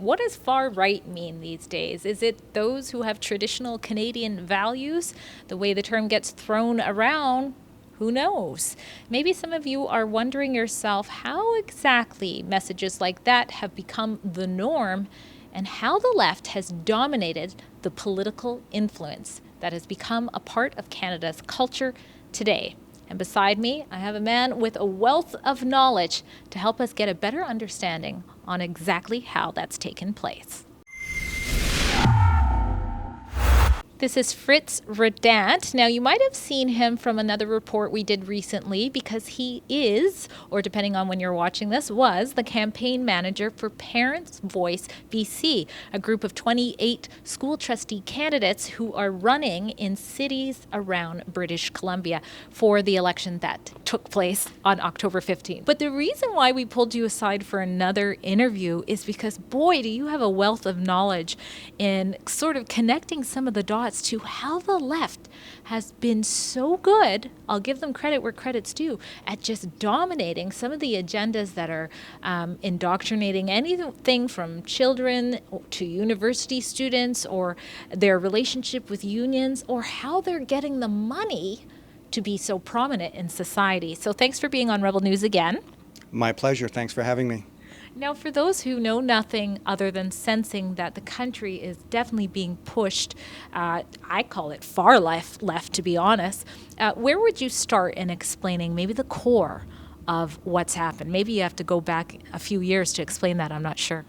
what does far right mean these days? Is it those who have traditional Canadian values? The way the term gets thrown around, who knows? Maybe some of you are wondering yourself how exactly messages like that have become the norm and how the left has dominated the political influence that has become a part of Canada's culture today. And beside me, I have a man with a wealth of knowledge to help us get a better understanding on exactly how that's taken place. This is Fritz Radandt. Now, you might have seen him from another report we did recently because he is, or depending on when you're watching this, was the campaign manager for Parents' Voice BC, a group of 28 school trustee candidates who are running in cities around British Columbia for the election that took place on October 15th. But the reason why we pulled you aside for another interview is because, boy, do you have a wealth of knowledge in sort of connecting some of the dots to how the left has been so good, I'll give them credit where credit's due, at just dominating some of the agendas that are indoctrinating anything from children to university students, or their relationship with unions, or how they're getting the money to be so prominent in society. So thanks for being on Rebel News again. My pleasure. Thanks for having me. Now, for those who know nothing other than sensing that the country is definitely being pushed, I call it far left, to be honest, where would you start in explaining maybe the core of what's happened? Maybe you have to go back a few years to explain that. I'm not sure.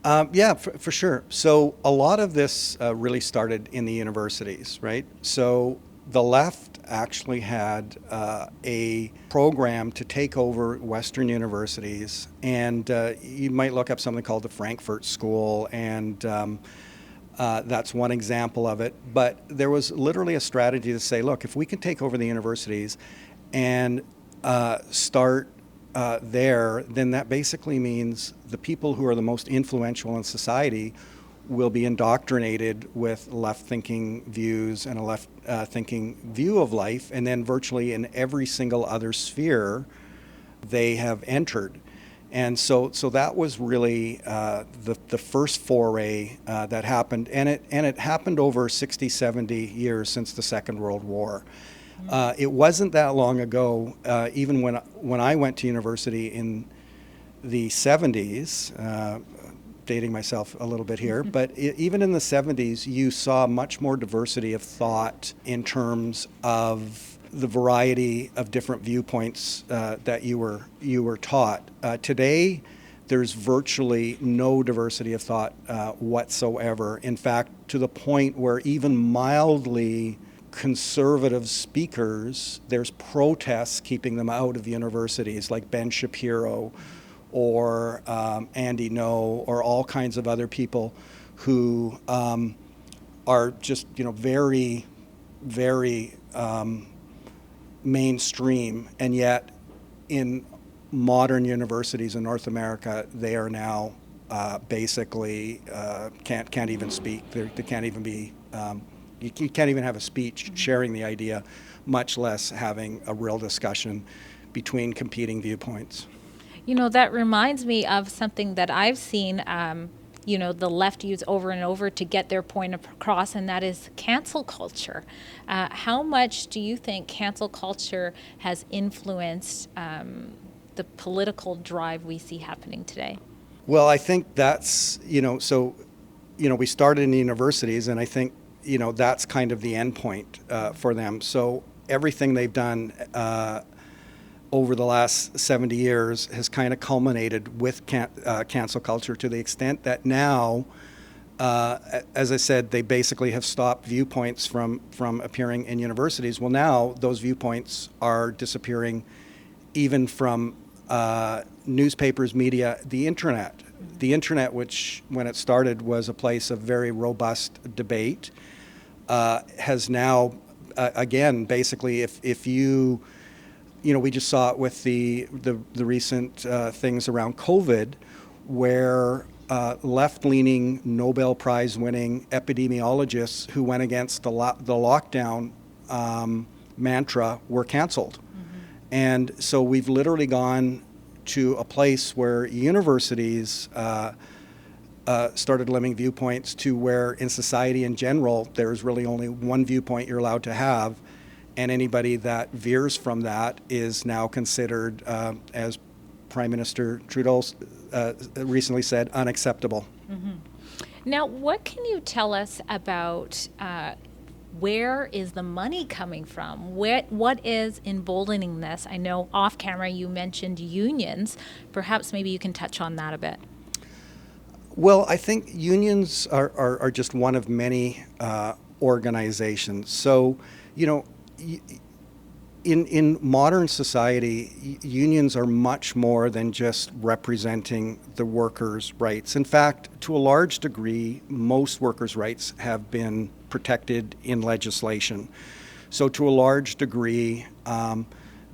Yeah, for sure. So a lot of this really started in the universities, right? So the left actually had a program to take over Western universities, and you might look up something called the Frankfurt School, and that's one example of it. But there was literally a strategy to say, look, if we can take over the universities and start there, then that basically means the people who are the most influential in society will be indoctrinated with left-thinking views and a left-thinking view of life, and then virtually in every single other sphere they have entered. And so that was really the first foray that happened, and it happened over 60, 70 years since the Second World War. It wasn't that long ago, even when I went to university in the 70s, dating myself a little bit here, but even in the 70s, you saw much more diversity of thought in terms of the variety of different viewpoints that you were taught. Today, there's virtually no diversity of thought whatsoever. In fact, to the point where even mildly conservative speakers, there's protests keeping them out of universities, like Ben Shapiro or Andy Ngo, or all kinds of other people who are just, very, very mainstream, and yet in modern universities in North America, they are now basically can't even speak. They can't even be. You can't even have a speech sharing the idea, much less having a real discussion between competing viewpoints. That reminds me of something that I've seen, the left use over and over to get their point across, and that is cancel culture. How much do you think cancel culture has influenced the political drive we see happening today? Well, I think that's, we started in the universities, and I think, that's kind of the end point for them. So everything they've done over the last 70 years has kind of culminated with cancel culture, to the extent that now, as I said, they basically have stopped viewpoints from appearing in universities. Well, now those viewpoints are disappearing even from newspapers, media, the internet. The internet, which when it started was a place of very robust debate, has now, again, basically, if you we just saw it with the recent things around COVID, where left-leaning Nobel Prize-winning epidemiologists who went against the lockdown mantra were canceled. And so we've literally gone to a place where universities started limiting viewpoints to where in society in general, there's really only one viewpoint you're allowed to have. And anybody that veers from that is now considered, as Prime Minister Trudeau recently said, unacceptable. Mm-hmm. Now, what can you tell us about where is the money coming from? What is emboldening this? I know off camera you mentioned unions. Perhaps maybe you can touch on that a bit. Well, I think unions are just one of many organizations. So, in modern society, unions are much more than just representing the workers' rights. In fact, to a large degree, most workers' rights have been protected in legislation. So to a large degree,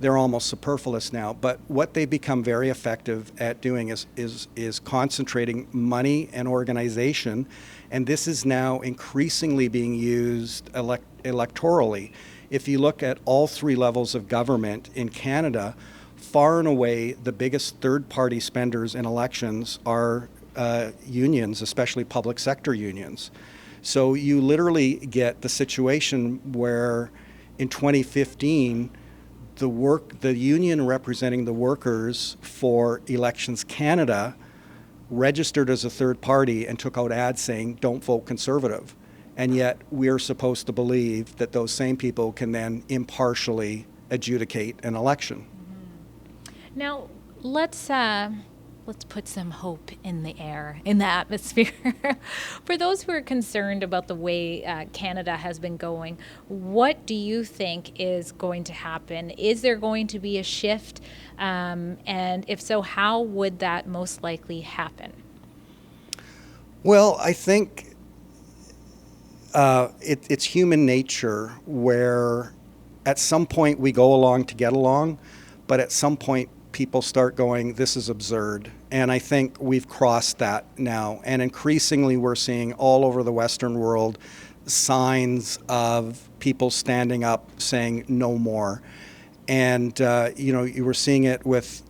they're almost superfluous now. But what they become very effective at doing is concentrating money and organization, and this is now increasingly being used electorally. If you look at all three levels of government in Canada, far and away the biggest third-party spenders in elections are unions, especially public sector unions. So you literally get the situation where in 2015, the union representing the workers for Elections Canada registered as a third party and took out ads saying, "Don't vote Conservative." And yet we're supposed to believe that those same people can then impartially adjudicate an election. Mm-hmm. Now, let's put some hope in the air, in the atmosphere. For those who are concerned about the way Canada has been going, what do you think is going to happen? Is there going to be a shift? And if so, how would that most likely happen? Well, I think it's human nature where at some point we go along to get along, but at some point people start going, this is absurd. And I think we've crossed that now. And increasingly we're seeing all over the Western world signs of people standing up saying no more. And, you were seeing it with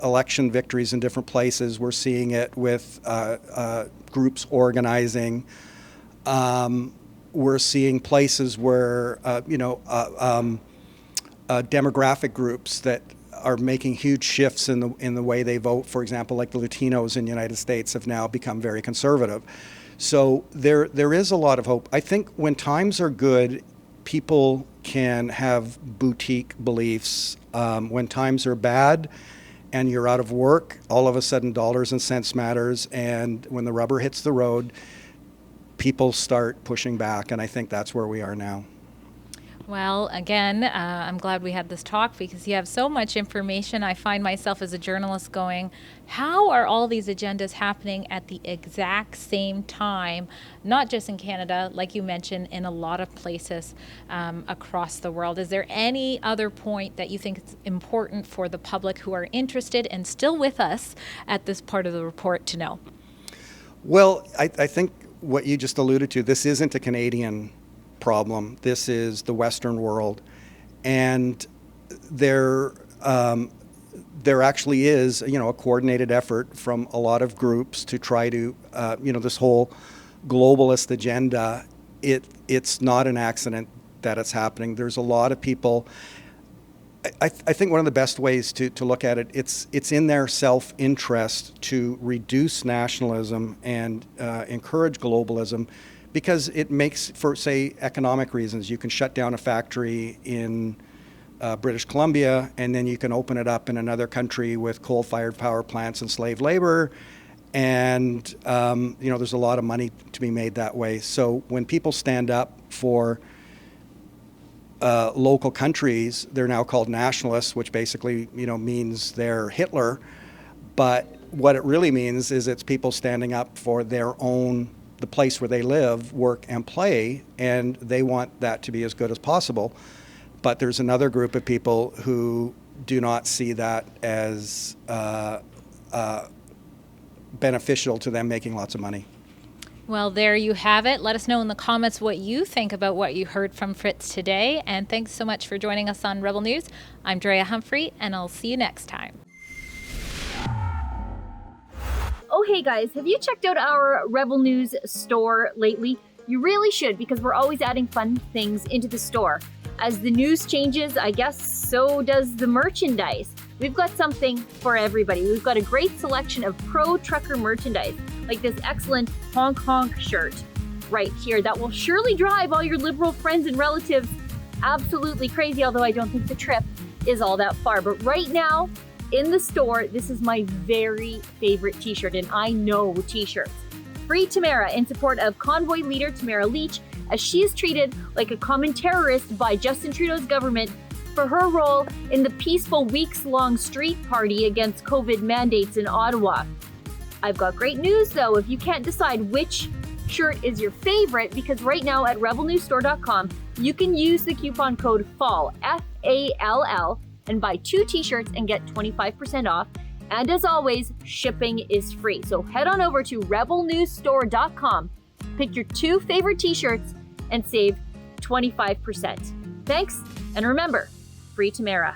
election victories in different places. We're seeing it with groups organizing. We're seeing places where, demographic groups that are making huge shifts in the way they vote. For example, like the Latinos in the United States have now become very conservative. So there is a lot of hope. I think when times are good, people can have boutique beliefs. When times are bad and you're out of work, all of a sudden dollars and cents matters. And when the rubber hits the road, people start pushing back. And I think that's where we are now. Well, again, I'm glad we had this talk because you have so much information. I find myself as a journalist going, how are all these agendas happening at the exact same time, not just in Canada, like you mentioned, in a lot of places across the world? Is there any other point that you think is important for the public who are interested and still with us at this part of the report to know? Well, I think what you just alluded to, this isn't a Canadian problem. This is the Western world, and there actually is, a coordinated effort from a lot of groups to try to, this whole globalist agenda. It's not an accident that it's happening. There's a lot of people. I think one of the best ways to look at it, it's in their self-interest to reduce nationalism and encourage globalism. Because it makes, for, say, economic reasons, you can shut down a factory in British Columbia, and then you can open it up in another country with coal-fired power plants and slave labor. And, there's a lot of money to be made that way. So when people stand up for local countries, they're now called nationalists, which basically, means they're Hitler. But what it really means is it's people standing up for their own the place where they live, work, and play, and they want that to be as good as possible. But there's another group of people who do not see that as beneficial to them making lots of money. Well, there you have it. Let us know in the comments what you think about what you heard from Fritz today. And thanks so much for joining us on Rebel News. I'm Drea Humphrey, and I'll see you next time. Oh, hey guys, have you checked out our Rebel News store lately? You really should, because we're always adding fun things into the store. As the news changes, I guess so does the merchandise. We've got something for everybody. We've got a great selection of pro trucker merchandise, like this excellent honk honk shirt right here that will surely drive all your liberal friends and relatives absolutely crazy, although I don't think the trip is all that far. But right now, in the store, this is my very favorite t-shirt, and I know t-shirts. Free Tamara, in support of convoy leader Tamara Leach, as she is treated like a common terrorist by Justin Trudeau's government for her role in the peaceful weeks-long street party against COVID mandates in Ottawa. I've got great news though, if you can't decide which shirt is your favorite, because right now at rebelnewsstore.com, you can use the coupon code FALL, F-A-L-L, and buy 2 t-shirts and get 25% off. And as always, shipping is free. So head on over to rebelnewsstore.com, pick your 2 favorite t-shirts, and save 25%. Thanks, and remember, free Tamara.